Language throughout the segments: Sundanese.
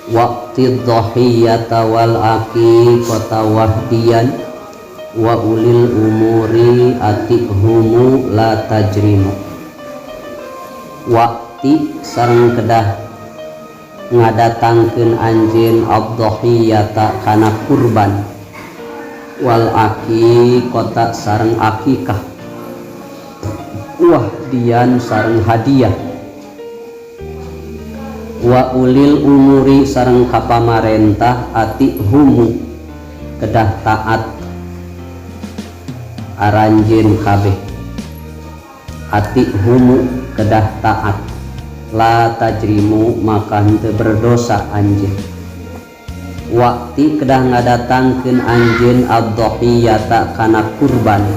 waqti dhahiyata wal aqiqata wahdiyan wa ulil umuri atihumu la tajrimu. Waqti sareng kedah ngadatangkeun anjeun ad-dhahiyata kana kurban wal aqiqata sareng akikah wahdiyan sareng hadiah wa ulil umuri sareng kapamarentah atihumu kedah taat aranjeun kabeh atihumu kedah taat la tajrimu maka henteu berdosa anjeun. Wakti kedah ngadatangkeun anjeun ad-dhahiyata kana kurban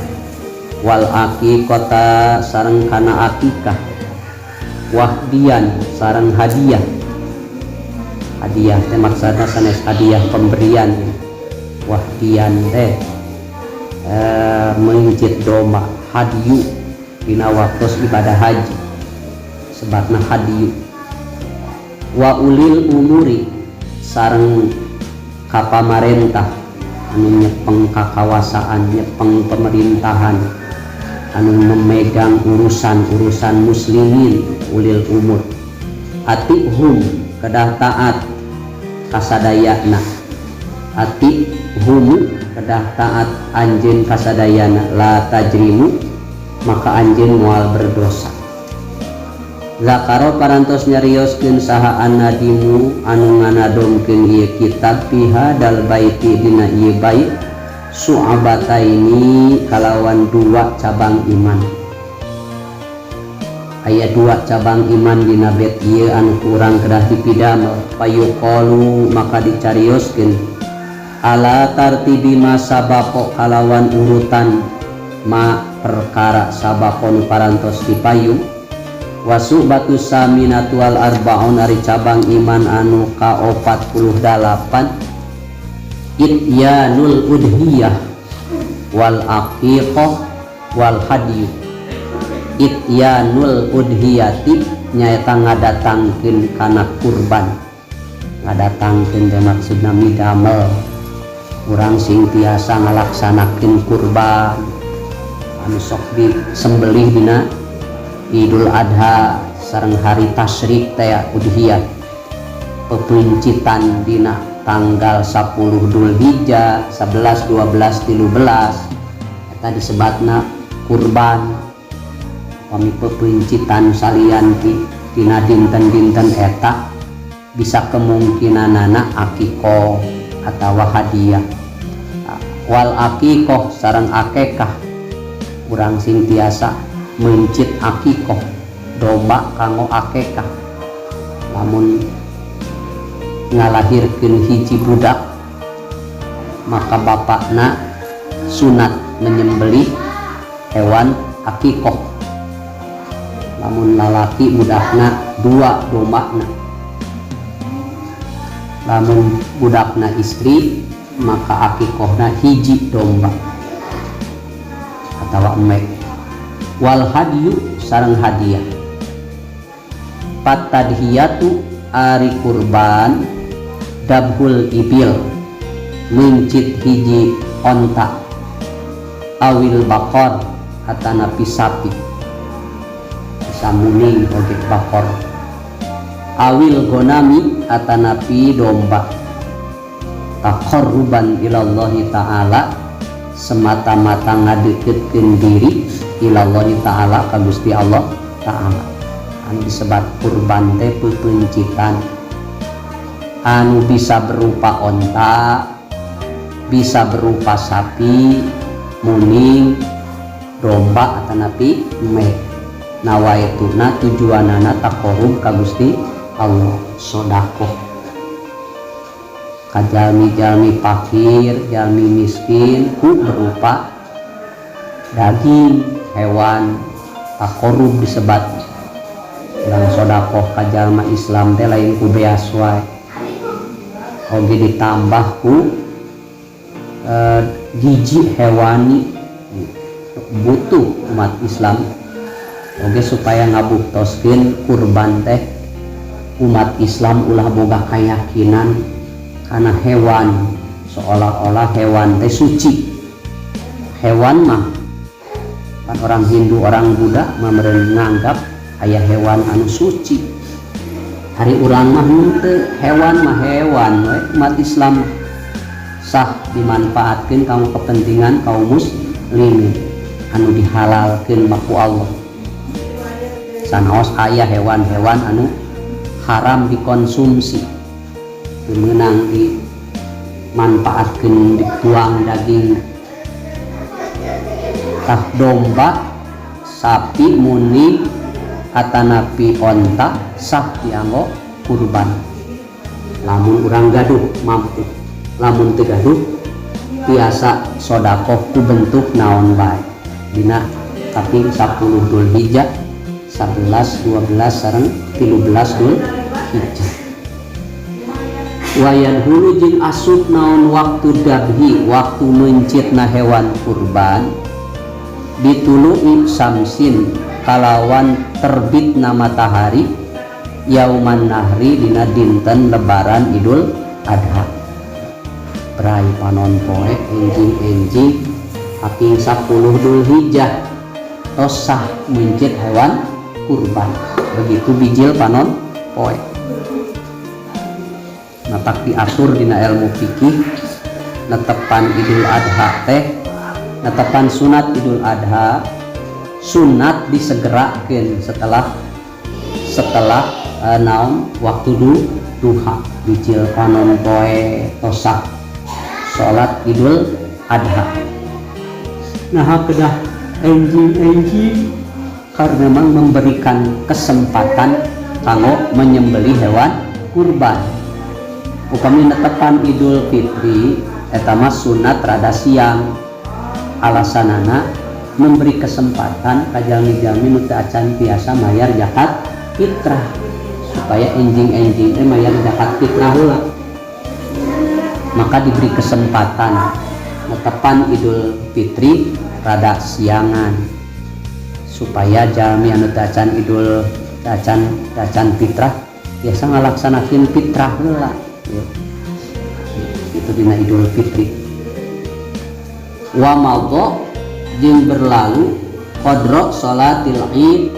wal aqiqata sareng kana akikah wahdiyan sareng hadiah. Hadiah teh maksudna sanes hadiah pemberian. Wahdiyan teh mencit domba hadiyu dina waktos ibadah haji sebabna hadiyu. Wa ulil umuri sareng kapamarentah anu nyepeng kakawasaan nyepeng pemerintahan anu memegang urusan-urusan muslimin ulil umur atihum kedah taat kasadayana atihum kedah taat anjeun kasadayana la tajrimu maka anjeun moal berdosa. Zakaro parantos nyarioskeun saha anadimu anu nganadomkeun ieu kitab piha dal baiti dina ieu bait su'abataini kalawan dua cabang iman. Aya dua cabang iman dina bait ieu anu kurang kedah dipidamel payuqalu maka dicarioskeun ala tartibi ma sabaqo kalawan urutan ma perkara sabaqo nu parantos dipayung wasu batu saminatu wal arbaun ari cabang iman anu ka-48 ityanul udhiyah wal aqiqah wal hadiyu. Ityanul udhiyati nyaeta ngadatangkeun kana kurban. Ngadatangkeun teh maksudna midamel urang sing tiasa ngalaksanakeun kurban anu sok disembelih dina Idul Adha sareng hari tasyrik teh udhiyah pepincitan dina tanggal 10 Dzulhijjah 11 12 13 eta disebatna kurban. Kami pepincitan salian dina dinten-dinten eta bisa kemungkinanana akikoh atawa hadiah. Wal akikoh sareng akekah urang sing tiasa mencit akikoh domba kanggo akekah lamun ngalahirkeun hiji budak maka bapakna sunat menyembelih hewan akikoh. Lamun lalaki budakna dua dombana, lamun budakna istri maka akikohna hiji domba atawa emek. Wal hadiyu sareng hadiah. Patadhiyatu ari kurban dabhul ibil mencit hiji onta awil bakor atanapi sapi samuning oge bakor awil gonami atanapi domba taqarruban ilallahi ta'ala semata-mata ngadeukeutkeun diri ilallahi ta'ala ka Gusti Allah ta'ala. Anu disebat kurban teh peupencitan anu bisa berupa onta, bisa berupa sapi, muning, domba atanapi emek. Nawaituna tujuanana taqarrub ka Gusti Allah, sedekah ka jalmi-jalmi fakir, jalmi miskin ku berupa daging hewan taqarrub disebat. Urang sedekah ka jalma Islam teh lain ku beas wae. Oge ditambah ku giji hewani butuh umat Islam oge supaya ngabuktoskeun kurban teh umat Islam ulah boga keyakinan karena hewan seolah-olah hewan teh suci. Hewan mah kan orang Hindu orang Buddha mah meureun nganggap aya hewan anu suci. Hari urang mah teu hewan mah hewan we. Umat Islam sah dimanfaatkeun kanggo kepentingan kaum muslimin anu dihalalkeun ku Allah. Sanaos aya hewan-hewan anu haram dikonsumsi teu meunang dimanfaatkeun dituang daging tah domba, sapi, muni, atanapi onta sah dianggo kurban lamun urang gaduh mampu. Lamun teu gaduh tiasa sodakoh ku bentuk naon bae dina kaping 10 Dzulhijjah 11, 12 sareng 13 Dzulhijjah. Wayan hulu jeung asup naon waktu dabhi waktu mencitna hewan kurban ditulu'i samsin kalawan terbitna matahari yauman nahri dina dinten lebaran Idul Adha. Brai panon poe enjing-enjing kaping 10 Dzulhijjah tos sah mencit hewan kurban. Begitu bijil panon poe. Natak diatur dina ilmu fikih netepan Idul Adha teh netepan sunat Idul Adha sunat disegerakeun setelah naon waktu duha bijil panon poe tosak salat Idul Adha. Nah kedah enjing-enjing karena memang memberikan kesempatan kanggo menyembelih hewan kurban. Upami netepan Idul Fitri eta mah sunat rada siang, alasanana memberi kesempatan ka jalmi-jalmi nu teu acan biasa mayar zakat fitrah supaya enjing-enjing teh mayar zakat fitrah heula. Maka diberi kesempatan netepan Idul Fitri rada siangan supaya jalmi anu teu acan Idul acan fitrah biasa ngalaksanakeun fitrah heula. Itu dina Idul Fitri. Wa madha jeung berlalu qadra salatil id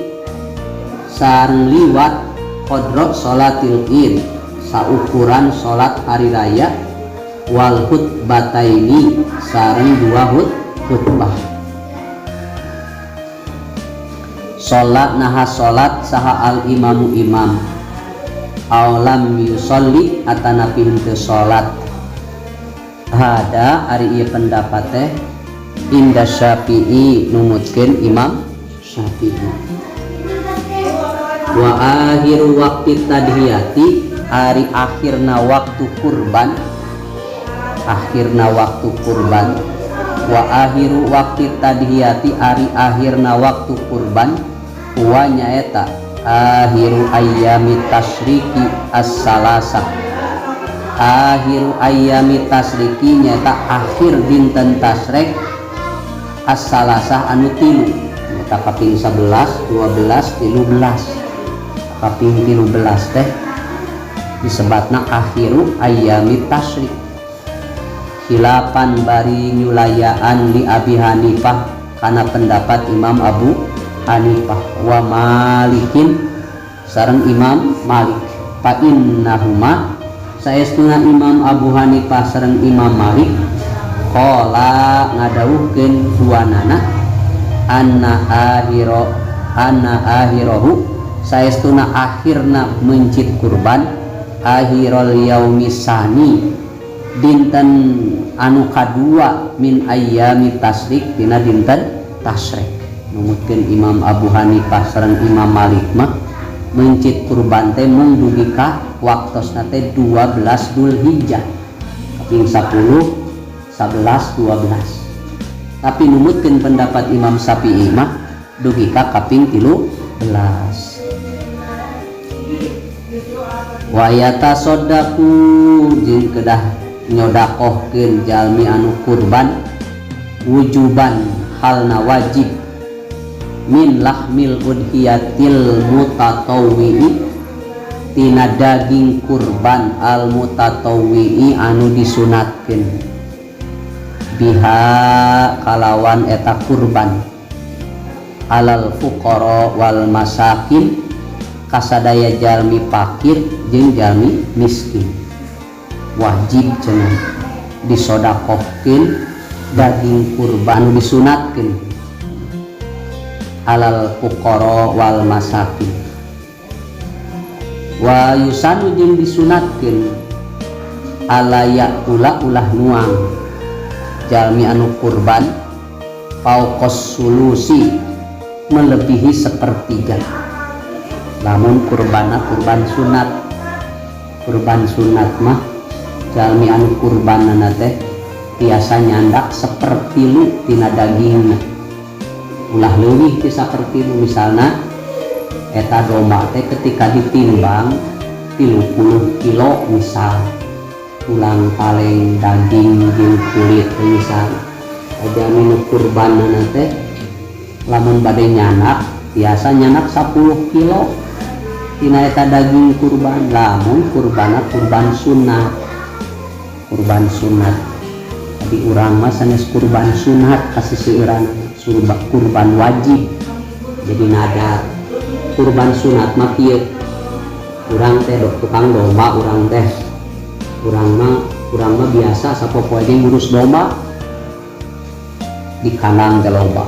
sareng liwat qadra salatil id saukuran salat hari raya wal khutbataini sareng dua khutbah. Salat naha salat saha al imamu imam aulam yusolli atanapi henteu salat. Hada ari ieu pendapat teh inda Syafi'i numutkeun Imam Syafi'i. Wa akhiru waqti tadhiyati ari akhirna waktu kurban wa akhiru waqti tadhiyati ari akhirna waktu kurban wa nyaeta akhiru ayyami tasyriki as-salasah. Akhiru ayyami tasyriki nyaeta akhir dinten tasrek as-salasah anu tilu nyaeta kaping 11, 12, 13. Kaping 13 teh disebatna akhiru ayyami tasyrik. Khilafan bari nyulayaan li Abi Hanifah kana pendapat Imam Abu Hanifah wa Malikin sareng Imam Malik. Fa innahuma saestuna Imam Abu Hanifah sareng Imam Malik qala ngadawuhkeun duanana anna akhirahu saestuna akhirna mencit kurban akhirul yaumi sani dinten anu kadua min ayyami tasrik dina dinten tasrik. Numutkeun Imam Abu Hanifah sareng Imam Malik mah mencit kurban teh mung dugi ka waktosna teh 12 Dzulhijjah kaping 10, 11, 12. Tapi numutkeun pendapat Imam Syafi'i mah dugi ka kaping 13. Wa yatasaddaqu jeung kedah nyodakohkeun jalmi anu kurban wujuban halna wajib min lahmil udhiyatil mutatawwi tina daging kurban al mutatawwi'i anu disunatkeun biha kalawan eta kurban alal fuqara wal masakin kasadaya jalmi fakir jeung jalmi miskin. Wajib cenah disodakohkeun daging kurban disunatkeun alal fuqara wal masakin. Wa yusanu jeung disunatkeun alaya ulah nuang jalmi anu kurban fauqos sulusi melebihi sepertiga. Lamun kurban sunat mah jalmi anu kurbanana teh tiasa nyandak sepertilu tina dagingna, ulah leuwih ti sapertilu. Misalna eta domba teh ketika ditimbang 30 kilo misal, tulang kaleng daging jeung kulit misal, jalmi anu kurbanana teh lamun bade nyanak biasa nyanak 10 kilo tina eta daging kurban. Lamun kurbana kurban sunat tadi urang mah sanes kurban sunat kasiseueuran kurban wajib jadi nadar. Kurban sunat mah kieu urang teh tukang domba, urang mah biasa sapopoe ge ngurus domba di kandang teh loba.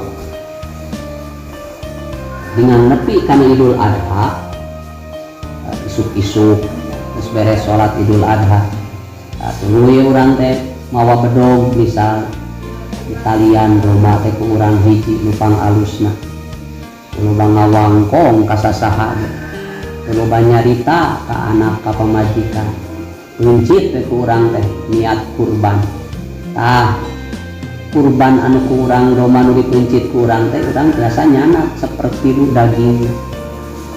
Dengan nepi kana Idul Adha isuk-isuk terus beres sholat Idul Adha tuluy urang teh mawa bedog misal ditalian domba teh ku urang hiji nupang alusna, loba ngawangkong ka sasaha, loba nyarita ka anak ka pamajikan, nguncit teh ku urang teh niat kurban. Kurban anu ku urang domba nu dipencit ku urang teh urang biasa nyanak sapertilu daging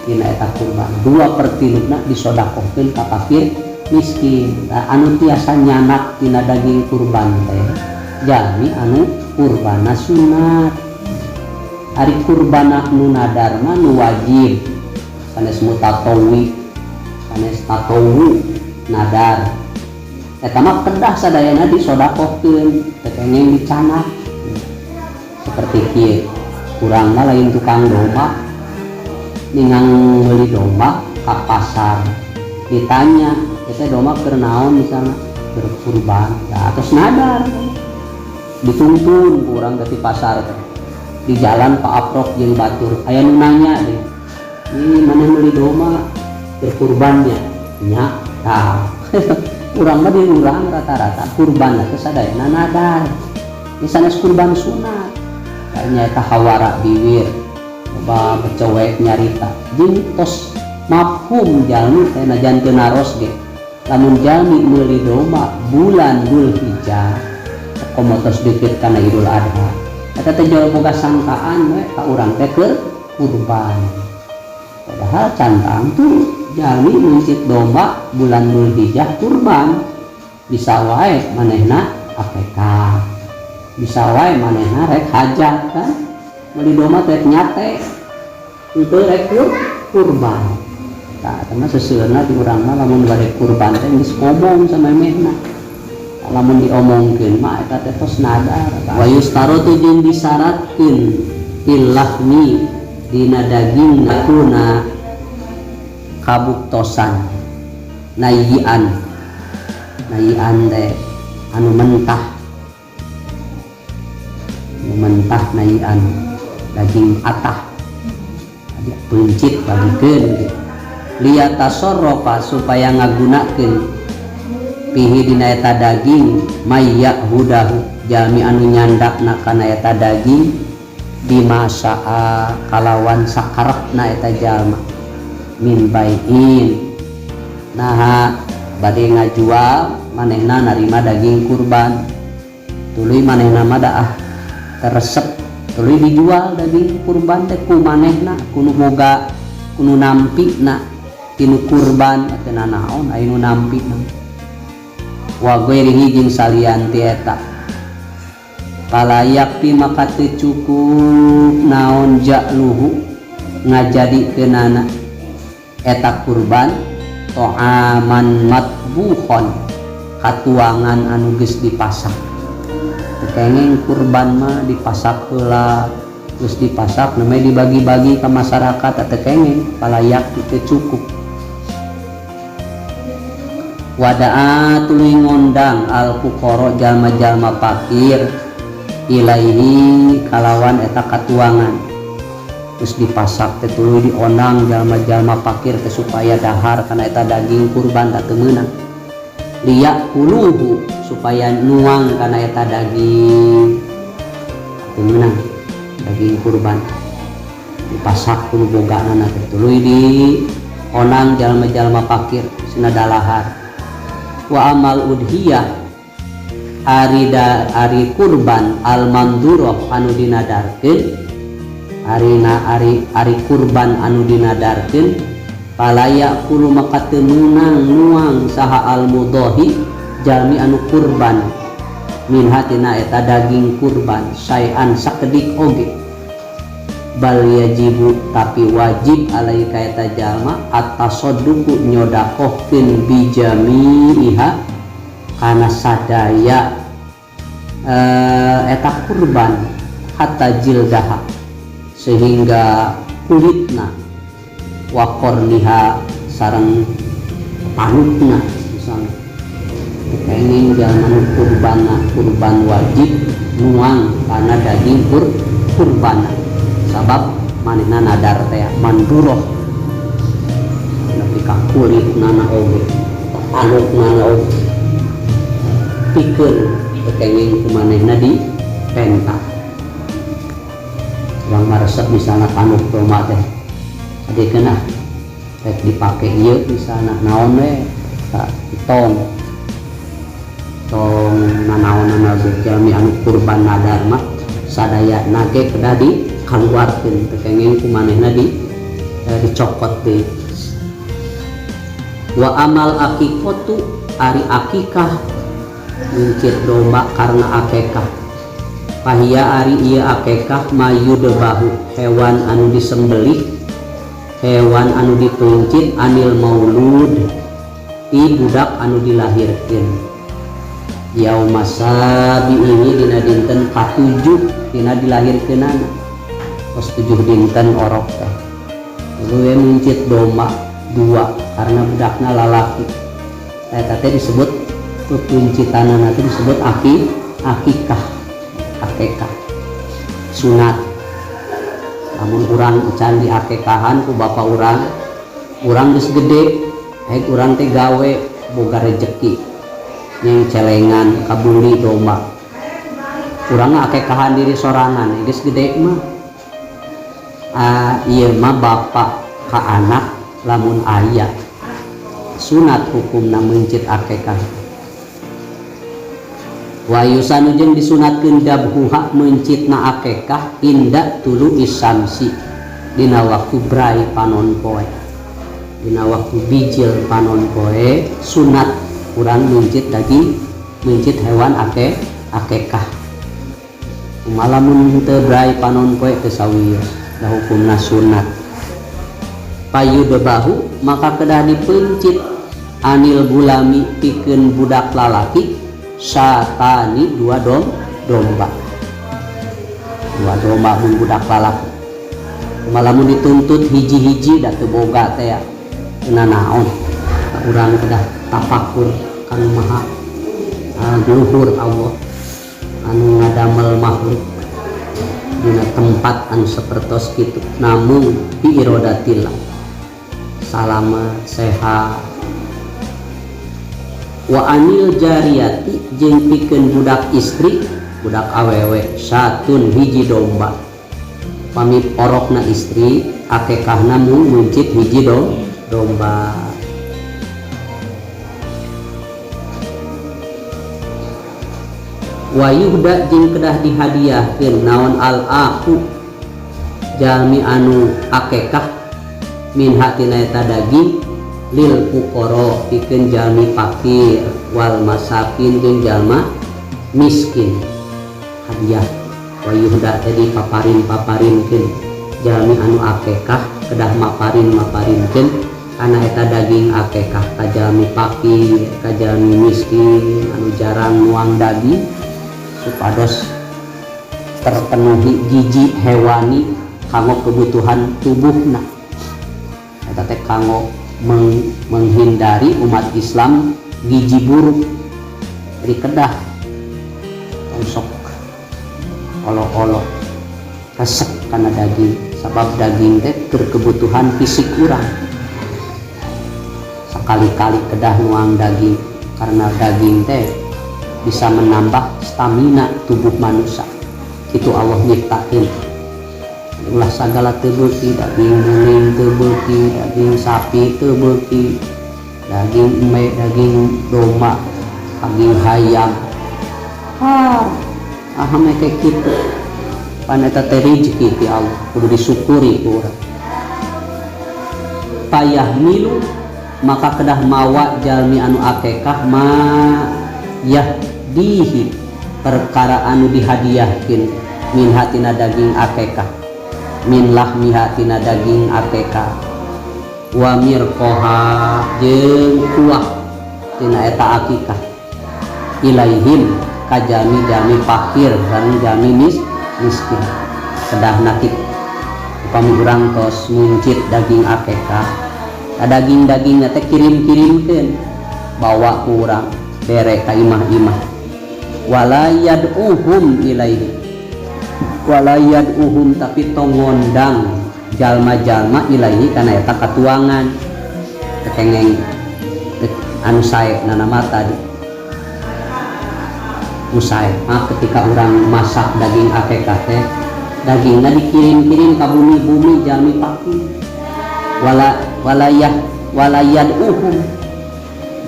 tina eta kurban. 2/3 disodakohkeun ka fakir miskin. Anu tiasa nyanak tina daging kurban teh jalmi anu kurbana sunat. Ari kurbana nu nadar mah nu wajib sanes mutatawwi, sanes tatawwu nadar eta mah kedah sadayana disodakohkeun teu kenging dicanak. Seperti kieu urang mah lain tukang domba, ningang meuli domba ka pasar ditanya eta domba keur naon misalna keur kurban, terus nadar dituntun ku urang di pasar teh di jalan Pak Aprok jeung batur aya nu nanya deh, "Ih, maneh meuli domba keur kurban nya?" Nya, tah. Urang mah di urang rata-rata kurban teh sadayana nadar. Ini sanes kurban sunat. Nya eta hawara biwir, loba becewek nyarita. Jeung tos mafhum jalmi teh najan teu naros ge. Lamun jalmi meuli domba bulan Dzulhijjah, komo tos deukeut kana Idul Adha. Eta teh jauh boga sangkaan we ka urang teh keur kurban. Padahal cantang tuh jalmi muncit domba bulan Dzulhijjah kurban, bisa wae manehna akekah, bisa wae manehna rek hajat kan, meuli domba teh nyate henteu rek kurban. Tah eta mah seseueurna di urang mah lamun bade kurban teh geus ngomong sama emehna. Lamun diomongkeun mah eta teh tos nadar. Wa yustaratu jeung disyaratkeun illahmi dina daging nakuna kabuktosan nayian teh anu mentah nayian daging atah adi pencit bagikeun liyatasarrafa supaya ngagunakeun pihi dina eta daging mayya hudahu jalmi anu nyandakna kana eta daging bimasaa kalawan sakarepna eta jalma min baiin nah bade ngajual manehna narima daging kurban tuluy manehna mah daah teresep tuluy dijual daging kurban teh ku manehna kudu boga kudu nampina tinu kurban teh naon aya nu nampina wa ghairihi jeung salian ti eta palayakti maka teu cukup naon ja'luhu ngajadikeunana eta kurban to'aman matbuhon katuangan anu geus dipasak. Tekenging kurban mah dipasak heula terus dipasak namanya dibagi-bagi ke masyarakat tekenging palayak itu cukup. Wada'a tuluy ngondang al fuqara jalma-jalma fakir ilaihi kalawan eta katuangan terus dipasak teh tuluy diondang jalma-jalma fakir teh supaya dahar karena eta daging kurban tak teu meunang liyak kuluhu supaya nuang karena eta daging teu meunang daging kurban dipasak kudu bogana teh tuluy diondang jalma-jalma fakir sina dalahar. Wa amal udhiyah ari kurban al mandurah anu dinadarkeun ari kurban anu dinadarkeun palaya kulu maka teu meunang nuang saha al mudahi jalmi anu kurban min hatina eta daging kurban sayan sakedik oge bal yajibu tapi wajib alai ka eta jalma at-tasadduqu nyodakohkeun bijamiha kana sadaya eta kurban hatta jildaha sehingga kulitna wa qorniha sareng panutna misalnya kenging jalma kurban wajib nuang kana daging kurban sabab manehna nadar teh manduroh nepi ka kulitna oge panutna oge pikeun kenging kumanehna di penta yang maresep misalnya panut domba teh adikeun rek dipake ieu misalnya naon we tong nanaon jalmi anu kurban nadar mah sadayana ge kedah dikaluarkeun tekenging kumanehna dicokot deui. Wa amal akikatu ari akikah mincit domba karena akikah pahia ari ieu akikah mayudebahu hewan anu disembelih hewan anu dituncit anil maulud ti budak anu dilahirkeun yauma sabi ini dina dinten katujuh dina dilahirkeunana tos 7 dinten orok teh we muncit domba 2 karena budakna lalaki eta teh disebut pepuncitanana teh disebut akikah sunat. Namun urang can diakekahan ku bapak urang geus gede hek urang teh gawe boga rejeki yang celengan kabuli domba urang akekahan diri sorangan geus gede mah ieu mah bapak ka anak lamun aya sunat hukumna mencit akekah wa yusanu jeung disunatkeun dabhuha mencitna akekah inda tulu isamsi dina waktu brai panon poe dina waktu bijil panon poe sunat urang mencit hewan akekah malamun teu brai panon poe teu sawios da hukumna sunat payudebahu maka kedah dipencit anil gulami pikeun budak lalaki satani 2 domba mun budak lalaki malamun dituntut hiji-hiji da teu boga teh cenah naon urang kedah tafakur kanu maha luhur Allah anu ngadamel makhluk dina tempat anu sapertos kitu namun bi iradatillah salama sehat. Wa anil jariyati jeung pikeun budak istri budak awewe satun hiji domba pami porokna istri akekahna mun muncit hiji domba. Wa yuhda jeung kedah dihadiahkeun naon al aku jalmi anu akekah min hatina eta daging lil fuqara pikeun jalmi fakir wal masakin jeung jalma miskin hadiah. Wa yuhda tadi paparinkeun jalmi anu akekah kedah maparinkeun karena eta daging akekah kajalmi fakir, kajalmi miskin anu jarang nuang daging supados terpenuhi gizi hewani kanggo kebutuhan tubuhna. Eta teh kanggo menghindari umat Islam gizi buruk. Jadi kedah sok olo-olo resep karena daging, sabab daging teh kebutuhan fisik kurang. Sekali-kali kedah nuang daging karena daging teh bisa menambah stamina tubuh manusia. Itu Allah nyiptain. Ulah segala tebeuki, daging bening tebeuki, daging sapi tebeuki, daging embe, daging domba, daging hayam. Aham kayak gitu. Pan eta teh rezeki ti Allah, kudu disyukuri ku urang. Payah milu maka kedah mawa jalmi anu akekah ma yahdihi perkara anu dihadiahkeun min hatina daging akekah, min lahmiha tina daging akekah, wa mirqoha jeung kuah tina eta akikah, ilaihim ka jami-jami fakir sareng jami miskin. Kedah nakit upami urang tos muncit daging akekah, daging-dagingnya teh kirim-kirimkeun bawa ku urang bere ka imah-imah. Wala yad'uhum ilaihi, wala yad'uhum tapi tong ngondang jalma-jalma ilaihi kana eta katuangan kengeng anu sae na nama tadi musae. Ketika orang masak daging akekah teh dagingna dikirim-kirim ka bumi-bumi jalmi fakir. Walayad uhum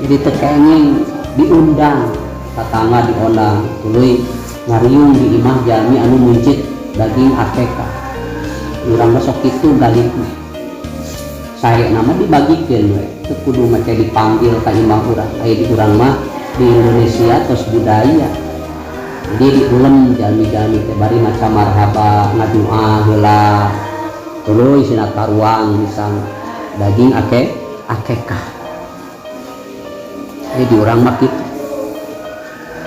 jadi tekengeng diundang tatangga diundang tuluy ngariung di imah jalmi anu muncit daging akekah. Urang sok kitu galihna sae nama dibagikeun we teu kudu make dipanggil ka imah urang. Aya di urang mah di Indonesia tos budaya jadi diulem jalmi-jalmi teh bari maca marhaba ngadua heula tuluy sina karuang misal daging akekah. Di urang mah kitu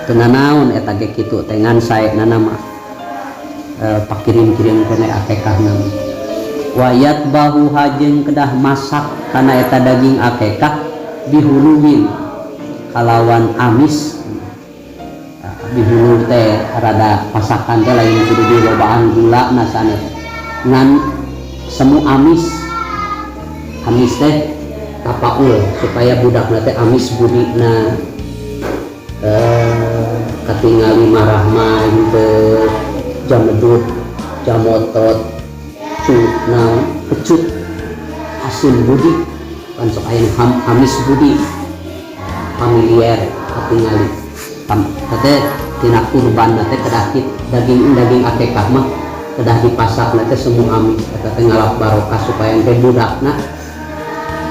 teu nanaon eta ge kitu teh ngan saena mah pakirim-kirim kene akekah nama. Wayat bahu hajeng kedah masak kana eta daging akekah bihuluwin kalawan amis. Bihulu teh rada pasakan teh lain kudu dilobaan gula nasane ngan semu amis. Amis teh tapaul supaya budakna teh amis budina katingali marah mah teu jamedut jamotot naon kecut asin budi kan sok aya amis budi familiar katingali teh tina kurban teh kedah daging akekah mah kedah dipasak teh semu amis eta teh ngalap barokah supaya teh budakna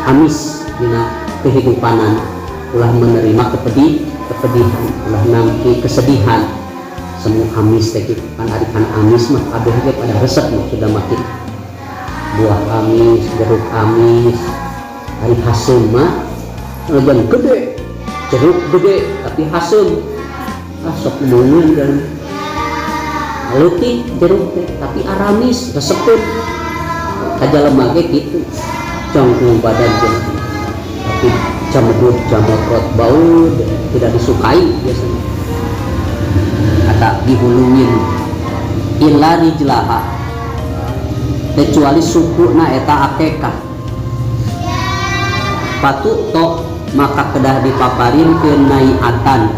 amis dina kehidupanan ulah menerima kepedihan ulah nampi kesedihan semu amis teh kitu kan arikan amis mah kabeh ge pada resep mah sudah makin buah amis jeruk amis ari hasem mah leban gede jeruk gede tapi hasem sok mungun dan leutik jeruk teh tapi aramis resepkeun kajalema ge kitu cangkung badan tapi jamedut jamokot bau dan tidak disukai biasanya. Kata dihuluin illa rijlaha kecuali sukuna eta akekah patut tok maka kedah dipaparin ke naiatan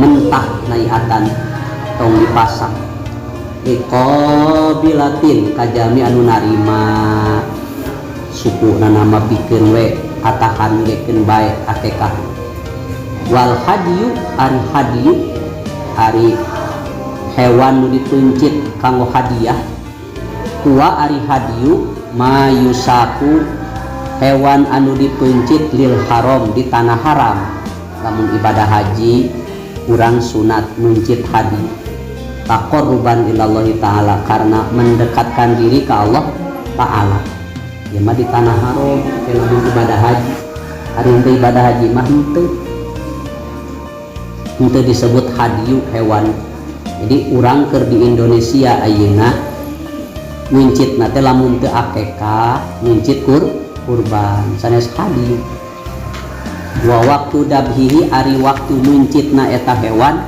mentah naiatan tong dipasang iqabilatin kajami anu narima suku nama bikin we atakan gekeun bae akekah. Wal hadiyu ari hadiyu ari hewan nu dituncit kanggo hadiah. Kuwa ari hadiyu mayusaku hewan anu dituncit lil haram di tanah haram. Lamun ibadah haji urang sunat nuncit hadi taqarruban ilallahi ta'ala karena mendekatkan diri ke Allah Ta'ala. ya mah di tanah haram kalau ibadah haji. Hari itu ibadah haji mah itu disebut hadiyu hewan. Jadi urang keur di Indonesia ayeuna mincit nate lamun teu akekah mincit kurban sanes hadiyu. Wa waktu dabhihi ari waktu mincitna eta hewan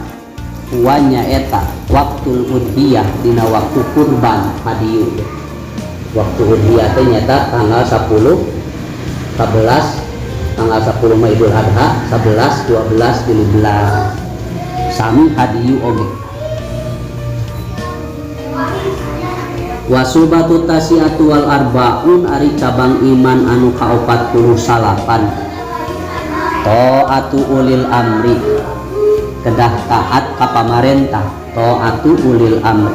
huanya eta waktul udhiyah dina waktu kurban hadiyu. Waktu udhiyah teh nyata tanggal 10 11 tanggal 10 mah Idul Adha 11 12 13 sami hadiyu oge. Wasubatu tasiatu wal arbaun ari cabang iman anu ka-48 taatu ulil amri kedah taat ka pamarentah. Taatu ulil amri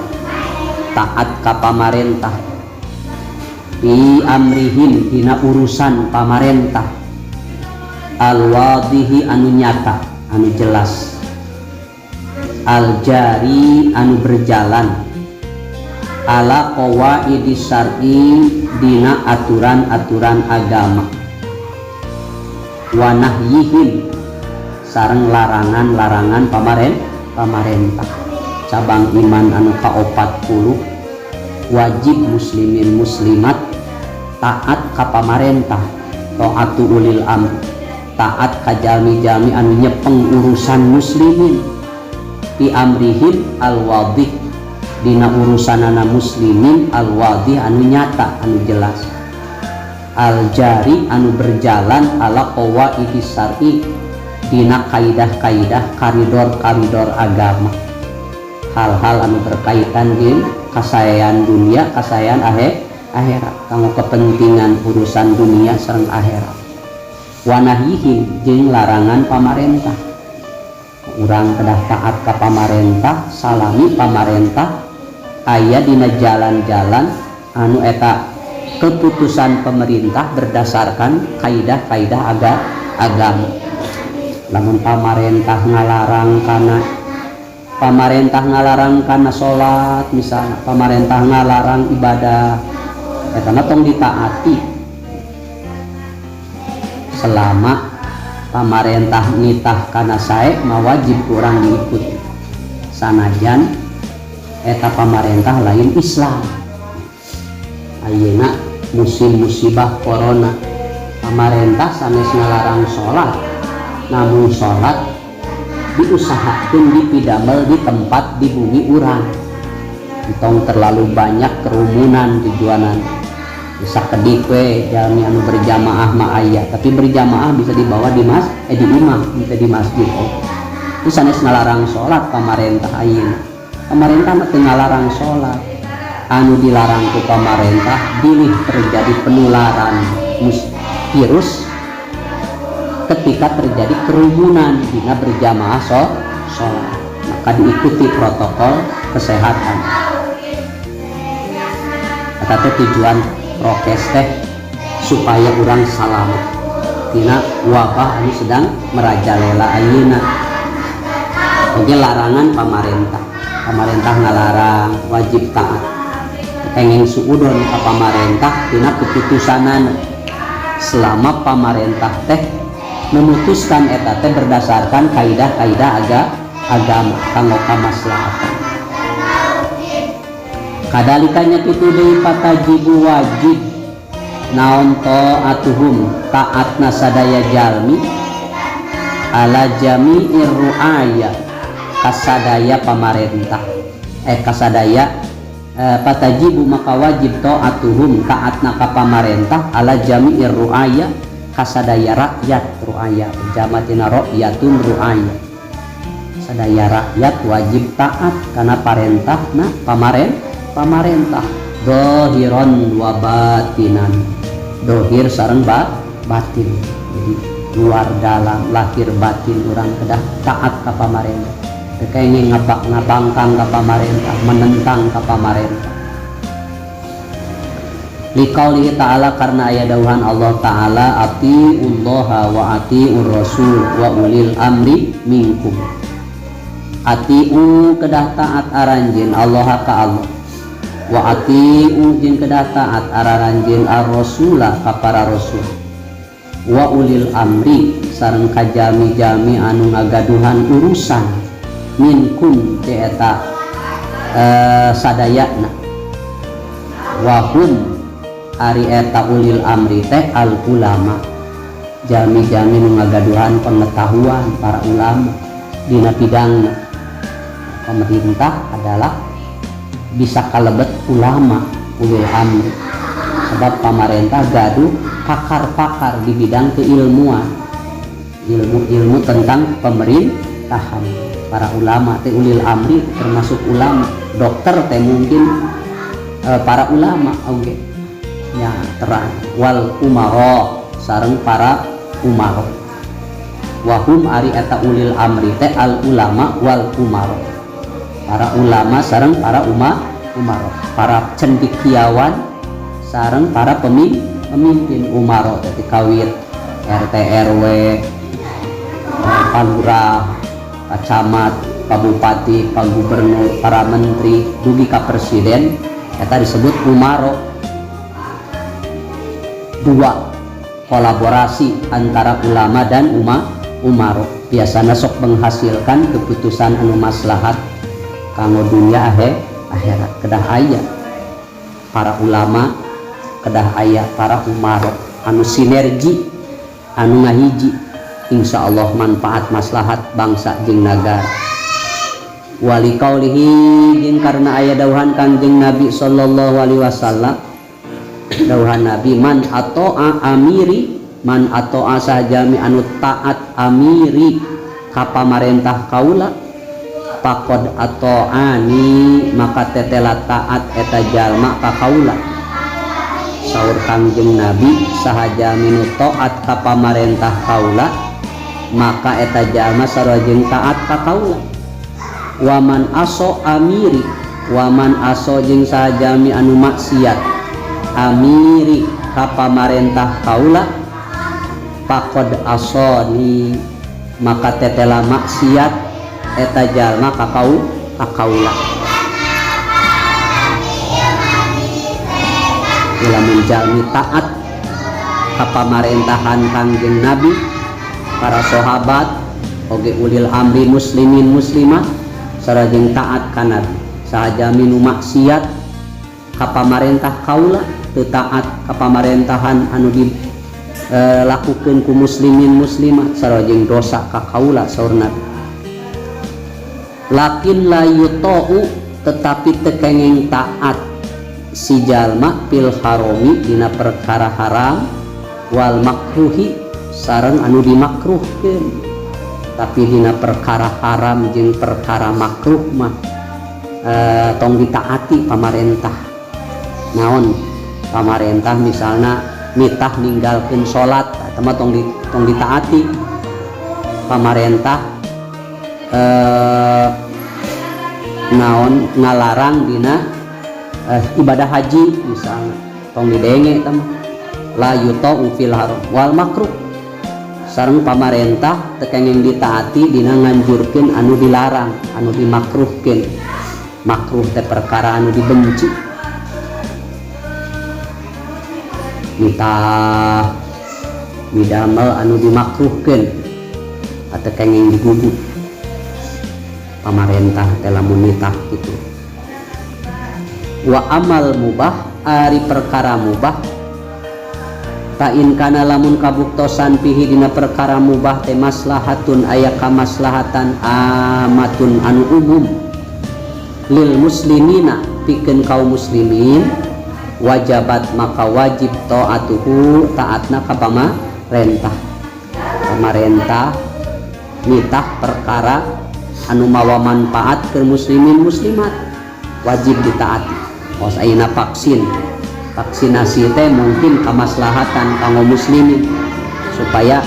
taat ka pamarentah di amrihim dina urusan pamarentah al-wadihi anu nyata anu jelas al-jari anu berjalan ala qawaidi syar'i dina aturan-aturan agama wa nahyihim sareng larangan-larangan pamarentah. Cabang iman anu ka-40 wajib muslimin muslimat taat ka pamarentah. Taatu ulil amr taat ka jalmi-jalmi anu nyepeng urusan muslimin di amrihim al-wadih dina urusanana muslimin al-wadih anu nyata anu jelas al-jari anu berjalan ala qawaidi syar'i dina kaidah-kaidah karidor-karidor agama. Hal-hal anu berkaitan jeung kasayan dunia kasayan akhirat kanggo kepentingan urusan dunia sareng akhirat. Wa nahyihim jeung larangan pamarentah. Urang kedah taat ka pamarentah salami pamarentah aya dina jalan-jalan anu eta keputusan pemerintah berdasarkan kaidah-kaidah agama. Lamun pamarentah ngalarang kana salat misalnya, pamarentah ngalarang ibadah eta mah tong ditaati selama pamarentah nitah kana sae mah wajib urang diikuti sanajan eta pamarentah lain Islam. Ayeuna musim musibah corona pamarentah sanes ngalarang salat namun salat diusahakeun dipidamel di tempat di bumi urang entong terlalu banyak kerumunan tujuanan bisa kedik we jalmi anu berjamaah mah aya tapi berjamaah bisa dibawa di imam bisa di masjid itu sanes ngalarang salat pamarentah ayeuna. Pamarentah mah teu ngalarang salat anu dilarang ku pamarentah bilih terjadi penularan virus ketika terjadi kerumunan dina berjamaah sholat maka diikuti protokol kesehatan. Eta tujuan prokes teh supaya urang salamet dina wabah anu sedang merajalela ayeuna. Oge larangan pamarentah ngalarang wajib taat kenging suudon ka pamarentah dina keputusanana selama pamarentah teh memutuskan eta teh berdasarkan kaidah-kaidah agama kanggo kamaslahatan. Kadalikanya kitu deui patajibu wajib naon taatuhum taatna sadaya jalmi ala jami'ir ru'aya kasadaya pamarentah kasadaya patajibu maka wajib taatuhum taatna ka pamarentah ala jami'ir ru'aya kasadaya rakyat ru'aya jamatina rakyatun ru'aya sadaya rakyat wajib taat karena parentahna pamarentah dohiron wa batinan dohir sareng batin jadi luar dalam lahir batin urang kedah taat ka pamarentah teu ingin ngabangkang ka pamarentah menentang ka pamarentah. Liqaulihi ta'ala karena ayat dawuhan Allah ta'ala atiullaha wa atiur rasul wa ulil amri minkum. Atiu kedah taat aranjeun Allah ka Allah wa atiu jeung kedah taat araran jeung ar-rasula ka para rasul wa ulil amri sareng kajami-jami anu ngagaduhan urusan minkum teh eta sadayana wa hum ari eta ulil amri teh al ulama jami-jami nu ngagaduhan pengetahuan para ulama dina bidangna. Pemerintah adalah bisa kalebet ulama ulil amri sebab pemerintah gaduh pakar-pakar di bidang keilmuan ilmu tentang pemerintahan. Para ulama teh ulil amri termasuk ulama dokter teh mungkin para ulama oge ya terang wal umaro sareng para umaro wahum ari eta ulil amri teh al ulama wal umaro para ulama sareng para umaro para cendekiawan sareng para pemimpin umaro teh kawit RT RW palurah camat pabupati pagubernur para menteri dugi ka presiden eta disebut umaro. Dua, kolaborasi antara ulama dan umaro biasanya sok menghasilkan keputusan anu maslahat kanggo dunia akhirat. Kedah aya para ulama, kedah aya para umaro anu sinergi anu ngahiji insyaallah manfaat maslahat bangsa jeung nagara. Wali kaulihi jeung karena aya dawuhan Kangjeng Nabi sallallahu alaihi wasallam dawuhan Nabi man ato'a amiri man ato'a sajami anu taat amiri ka pamarentah kaula faqad ato'ani maka tetela taat eta jalma ka kaula. Saur Kangjeng Nabi sahajami nu taat ka pamarentah kaula maka eta jalma sarua jeung taat ka kaula. Waman aso amiri waman aso jeung sajami anu maksiat amiri ka pamarentah kaula faqad asoni maka tetela maksiat eta jalma ka kaula. Lamun jalmi taat ka pamarentahan Kangjeng Nabi para sahabat oge ulil amri muslimin muslimah sareng taat ka Nabi sahajami nu maksiat ka pamarentah kaula teu taat ka pamarentahan anu dilakukeun ku muslimin muslimat sareng dosa ka kaula saur Nabi. Lakin la yuta'u tetapi teu kenging taat si jalma fil harami dina perkara haram wal makruhi sareng anu dimakruhkeun. Tapi dina perkara haram jeung perkara makruh mah tong ditaati pamarentah. Naon pamarentah misalna nitah ninggalkeun salat eta mah tong ditaati. Pamarentah naon ngalarang dina ibadah haji misalna tong didenge eta mah la yuta'u fil haram wal makruh sareng pamarentah teu kenging ditaati dina nganjurkeun anu dilarang anu dimakruhkeun. Makruh teh perkara anu dibenci. Nitah midamel anu dimakruhkeun atau kenging digugu pamarentah teh lamun nitah kitu. Wa amal mubah ari perkara mubah tain kana lamun kabuktosan pihi dina perkara mubah teh maslahatun aya kamaslahatan amatun anu umum lil muslimina pikeun kaum muslimin wajabat maka wajib taatuhu taatna ka pamarentah. Pamarentah nitah perkara anu mawa manfaat ke muslimin muslimat wajib ditaati. Os ayeuna vaksinasi teh mungkin kamaslahatan kanggo muslimin supaya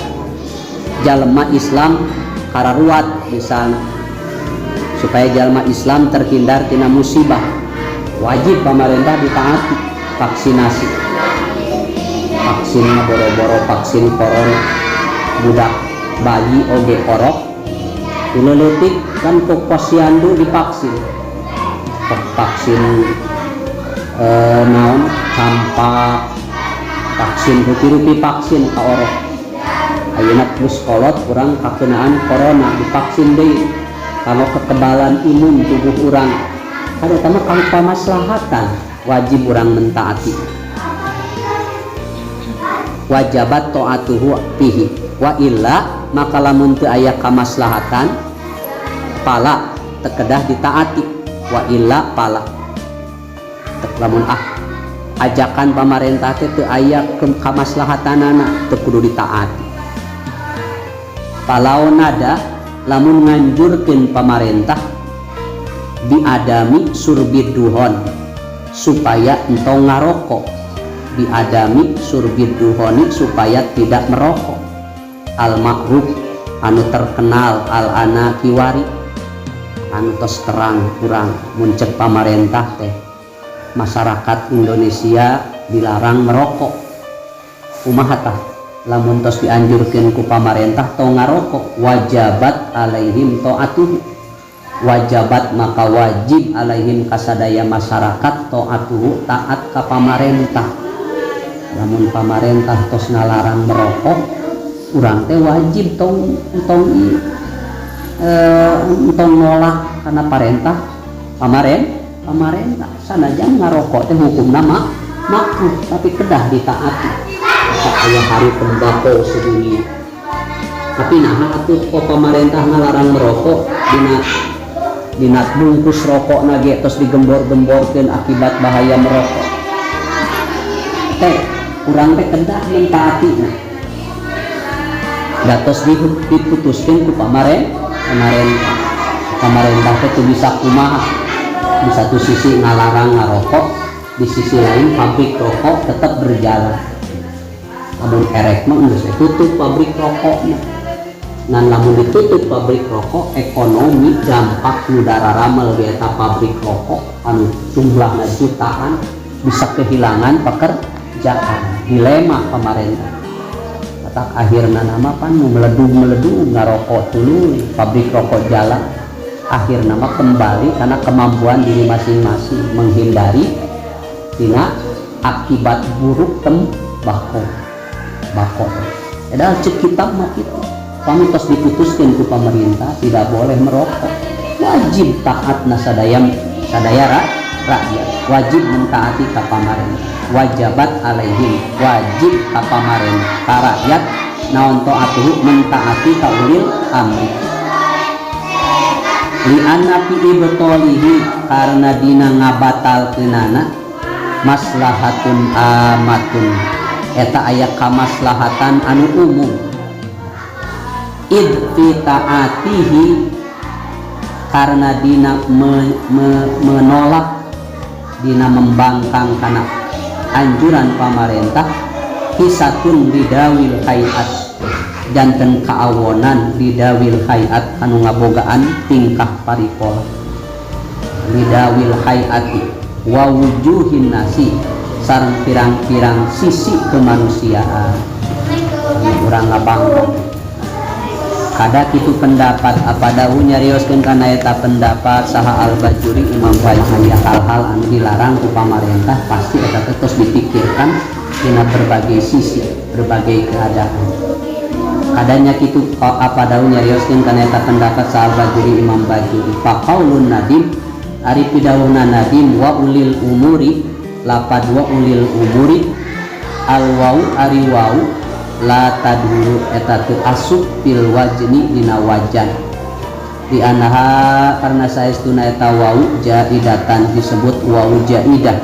jalma Islam kararuat misalnya supaya jalma Islam terhindar tina musibah wajib pemerintah ditaati vaksinasi. Vaksin boro-boro vaksin corona budak bayi oge korok dileutik kan pok posyandu divaksin vaksin naon campak vaksin rupi-rupi vaksin ka orok ayeuna plus kolot urang kakenaan corona divaksin deui kalau kekebalan imun tubuh urang kada tama kalau pamaslahatan wajib urang mentaati wajabat taatuhu fihi wa illa maka lamun teu aya kamaslahatan pala tekedah ditaati wa illa pala tek lamun ajakan pamarentah teh teu aya kamaslahatanana teu kudu ditaati palau nada lamun nganjurkeun pamarentah diadami surbid duhon supaya entong ngarokok diadami surbid duhoni supaya tidak merokok al ma'ruf anu terkenal al ana kiwari anu tos terang kurang muncul pamarentah teh masyarakat Indonesia dilarang merokok kumaha tah lamun tos dianjurkeun ku pamarentah tong ngarokok wajabat alaihim taatuhu wajabat maka wajib alaihim kasadaya masyarakat taatuhu taat ka pamarentah lamun pamarentah tos ngalarang merokok urang teh wajib tong nolak karena parentah pamarentah sanajan ngarokok teh hukumna makruh tapi kedah ditaati aya hari tembakau sedunia tapi nah atuh pamarentah ngalarang merokok dina bungkus rokok nage tos digembor-gemborkeun akibat bahaya merokok teh urang teh kedah mentaati datos diputuskeun ku pamarentah teh bisa kumaha di satu sisi ngalarang ngarokok di sisi lain pabrik rokok tetap berjalan namun erek mah geus tutup pabrik rokoknya nan lamun ditutup pabrik rokok ekonomi dampak nu dararamel ge eta pabrik rokok anu jumlahna jutaan bisa kehilangan pekerjaan dilema pamarentah katak akhirna nama pan nu meledung ngarokok dulu pabrik rokok jalan akhirna mah kembali karena kemampuan diri masing-masing menghindari tina akibat buruk tembakau padahal cek kitab mah kitu kami tos diputuskeun ku pemerintah tidak boleh merokok wajib taat sadaya rakyat wajib mentaati ka pamarentah wajabat alaihim wajib ka pamarentah ka rakyat naon taatuhu mentaati ka ulil amri li anna fi ibtalihi karena dina ngabatalkeunana maslahatun amatun eta aya kamaslahatan anu umum id fi taatihi karena dina menolak dina membangkang kana anjuran pamarentah hisatun didawil hayat janten kaawonan didawil hayat anu ngabogaan tingkah paripol didawil hayati wa wujuhin nasi sareng pirang-pirang sisi kemanusiaan urang ngabangkang kada kitu pendapat apa dahu nyarioskeun kana eta pendapat saha al-Bajuri Imam Bajuri hal-hal anu dilarang ku pamarentah pasti eta terus dipikirkan dina berbagai sisi berbagai keadaan kadanya kitu apa dahu nyarioskeun kana eta pendapat saha al-Bajuri Imam Bajuri faqaulun nadim ari pidawuhna nadim wa ulil umuri lapad wa ulil umuri al wau ari wau la tadhuru eta teu asup fil wajni dina wajan di anaha karena saestuna eta wau jaidatan disebut wau jaidah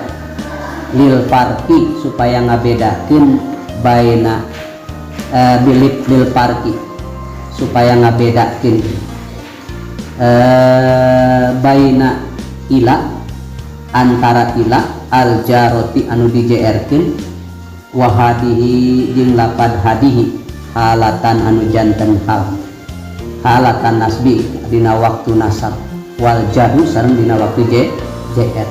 lil farqi supaya ngabedakeun baina bil farqi supaya ngabedakeun baina ila antara ila al jaroti anu dijeerkeun wahadihi jeung lapad hadihi halatan anu janten halatan nasbi dina waktu nasab wal jahu sareng dina waktu jr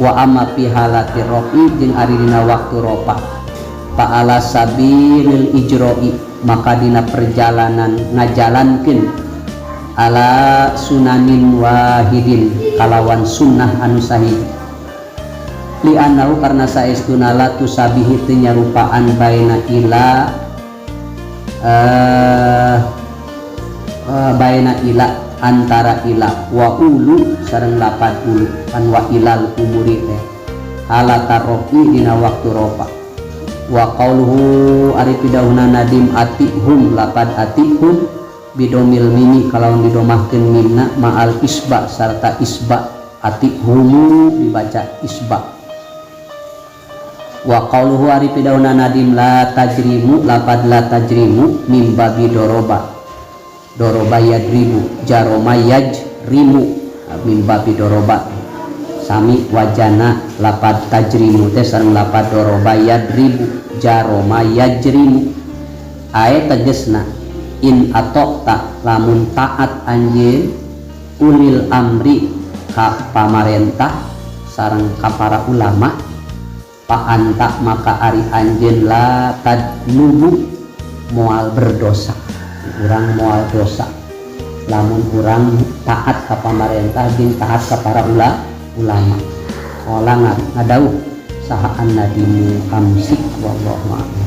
wa amma fi halati rofi jeung ari dina waktu ropa fa ala sabilil ijroi maka dina perjalanan ngajalankeun ala sunanin wahidin kalawan sunnah anu sahih li'annahu karena saestuna la tusabihi teu nyarupaan baina ila baina ila antara ila wa ulu sareng lapad ulu kan wa ilal umuri teh halata rofi dina waktu rofa wa qauluhu ari pidahuna nadim atihum lapad atihum bidomil mimi kalau didomahkeun mimna ma'al isba sarta isba atihumu dibaca isba wa qauluhu ari pidahuna nadim la tajrimu lapad la tajrimu mim babi doroba yadribu jaroma yajrimu mim babi doroba sami wajana lapad tajrimu teh sareng lapad doroba yadribu jaroma yajrimu ae tegesna in atokta lamun taat anjeun ulil amri ka pamarentah sareng ka para ulama pa anta maka ari anjeun la tadnubu moal berdosa urang moal dosa lamun urang taat ka pamarentah jeung taat ka para ulama. Qala ngadauh saha an nadimu amsik wallahu a'lam.